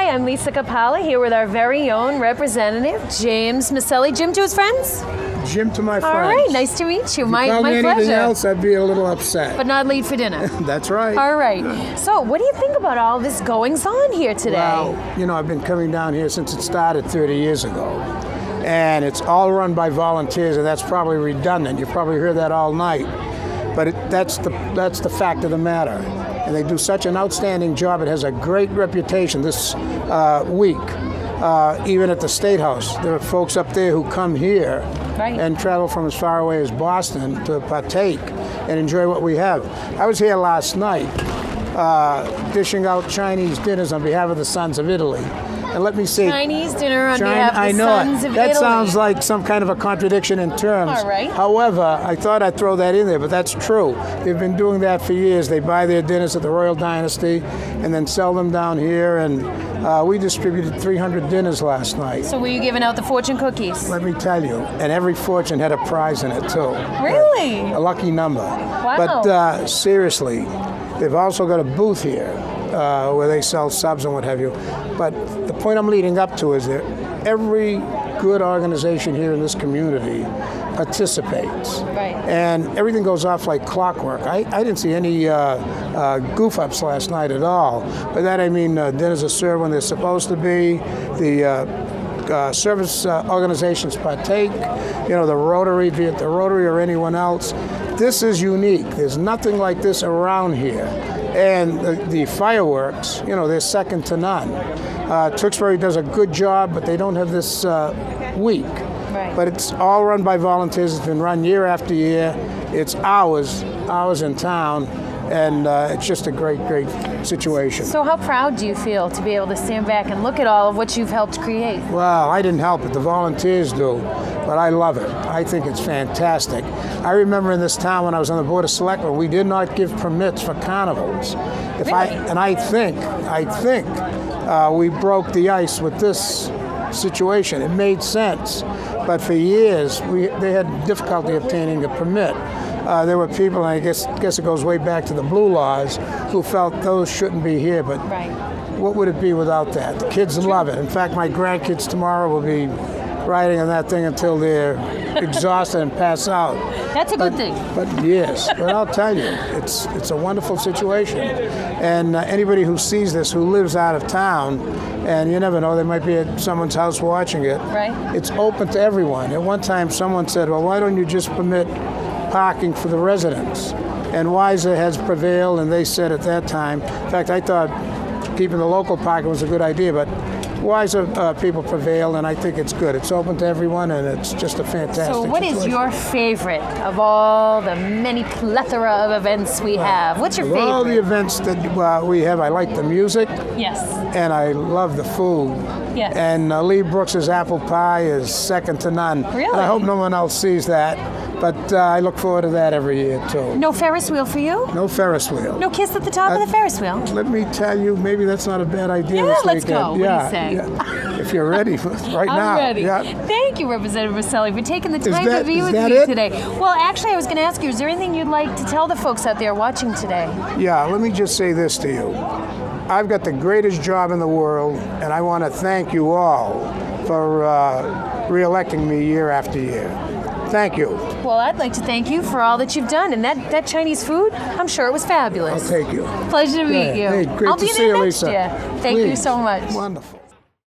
Hi, I'm Lisa Kapala here with our very own representative, James Miceli. Jim to his friends? Jim to my friends. All right, nice to meet you. My Tell me pleasure. anything else, I'd be a little upset. But not late for dinner. That's right. All right. So, what do you think about all this goings on here today? Well, you know, I've been coming down here since it started 30 years ago. And it's all run by volunteers, and that's probably redundant. You've probably heard that all night. But that's the fact of the matter. And they do such an outstanding job. It has a great reputation this week. Even at the State House, there are folks up there who come here and travel from as far away as Boston to partake and enjoy what we have. I was here last night dishing out Chinese dinners on behalf of the Sons of Italy. And let me say, Chinese dinner on behalf of the Sons of Italy. That sounds like some kind of a contradiction in terms. All right. However, I thought I'd throw that in there, but that's true. They've been doing that for years. They buy their dinners at the Royal Dynasty and then sell them down here. And we distributed 300 dinners last night. So were you giving out the fortune cookies? Let me tell you. And every fortune had a prize in it, too. Really? A lucky number. Wow. But seriously, they've also got a booth here where they sell subs and what have you. But the point I'm leading up to is that every good organization here in this community participates. Right. And everything goes off like clockwork. I didn't see any goof-ups last night at all. By that I mean dinners are served when they're supposed to be. The service organizations partake. You know, the Rotary, be it the Rotary or anyone else. This is unique. There's nothing like this around here. And the fireworks, you know, they're second to none. Tewksbury does a good job, but they don't have this week. Right. But it's all run by volunteers. It's been run year after year. It's hours in town, and it's just a great situation. So how proud do you feel to be able to stand back and look at all of what you've helped create? Well, I didn't help it. The volunteers do. But I love it. I think it's fantastic. I remember in this town when I was on the Board of Selectmen, we did not give permits for carnivals. I think we broke the ice with this situation. It made sense. But for years, they had difficulty obtaining a permit. There were people, and I guess it goes way back to the Blue Laws, who felt those shouldn't be here. But what would it be without that? The kids love it. In fact, my grandkids tomorrow will be riding on that thing until they're exhausted and pass out. That's a good thing. But yes, but I'll tell you, it's a wonderful situation. And anybody who sees this, who lives out of town, and you never know, they might be at someone's house watching it. Right. It's open to everyone. At one time, someone said, well, why don't you just permit parking for the residents? And wiser has prevailed, and they said at that time, in fact, I thought keeping the local parking was a good idea, but wiser people prevail, and I think it's good. It's open to everyone, and it's just a fantastic So what situation. is your favorite of all the many plethora of events we have? What's your favorite? All the events that we have, I like the music. Yes. And I love the food. Yes. And Lee Brooks's apple pie is second to none. Really? And I hope no one else sees that. But I look forward to that every year, too. No Ferris wheel for you? No Ferris wheel. No kiss at the top of the Ferris wheel? Let me tell you, maybe that's not a bad idea. Yeah, this let's weekend. go. What do you say? Yeah. If you're ready right now. I'm ready. Yeah. Thank you, Representative Miceli, for taking the time to be with me today. Well, actually, I was going to ask you, is there anything you'd like to tell the folks out there watching today? Yeah, let me just say this to you. I've got the greatest job in the world, and I want to thank you all for re-electing me year after year. Thank you. Well, I'd like to thank you for all that you've done. And that Chinese food, I'm sure it was fabulous. I'll take you. Pleasure to meet you. Hey, great I'll to be see there you, next Lisa. year. Thank you so much. Wonderful.